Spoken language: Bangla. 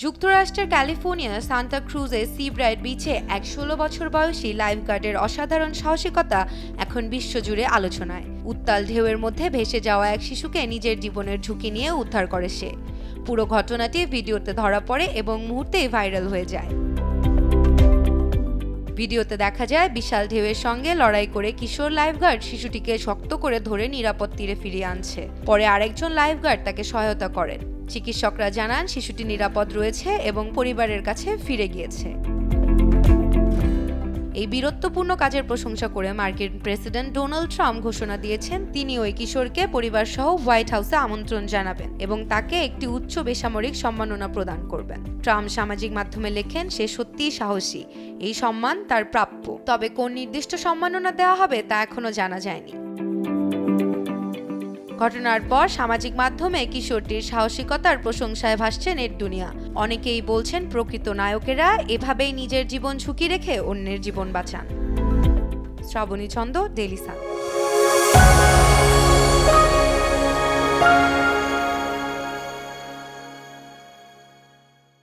যুক্তরাষ্ট্রের ক্যালিফোর্নিয়া সান্তা ক্রুজে সি ব্রাইট বিচে এক 16 বছর বয়সী লাইফগার্ডের অসাধারণ সাহসিকতা এখন বিশ্বজুড়ে আলোচনায়। উত্তাল ঢেউয়ের মধ্যে ভেসে যাওয়া এক শিশুকে নিজের জীবনের ঝুঁকি নিয়ে উদ্ধার করে সে। পুরো ঘটনাটি ভিডিওতে ধরা পড়ে এবং মুহূর্তেই ভাইরাল হয়ে যায়। ভিডিওতে দেখা যায় বিশাল ঢেউয়ের সঙ্গে লড়াই করে কিশোর লাইফগার্ড শিশুটিকে শক্ত করে ধরে নিরাপদ তীরে ফিরিয়ে আনছে। পরে আরেকজন লাইফগার্ড তাকে সহায়তা করেন। চিকিৎসকরা জানান শিশুটি নিরাপদ রয়েছে এবং পরিবারের কাছে ফিরে গিয়েছে। এই বীরত্বপূর্ণ কাজের প্রশংসা করে মার্কিন প্রেসিডেন্ট ডোনাল্ড ট্রাম্প ঘোষণা দিয়েছেন তিনি ওই কিশোরকে পরিবার সহ হোয়াইট হাউসে আমন্ত্রণ জানাবেন এবং তাকে একটি উচ্চ বেসামরিক সম্মাননা প্রদান করবেন। ট্রাম্প সামাজিক মাধ্যমে লেখেন সে সত্যিই সাহসী, এই সম্মান তার প্রাপ্য। তবে কোন নির্দিষ্ট সম্মাননা দেওয়া হবে তা এখনো জানা যায়নি। ঘটনার পর সামাজিক মাধ্যমে কিশোরটির সাহসিকতার প্রশংসায় ভাসছে নেট দুনিয়া। অনেকেই বলছেন প্রকৃত নায়কেরা এভাবেই নিজের জীবন ঝুঁকি রেখে অন্যের জীবন বাঁচান। শ্রাবণী ছন্দ, ডেইলি সান।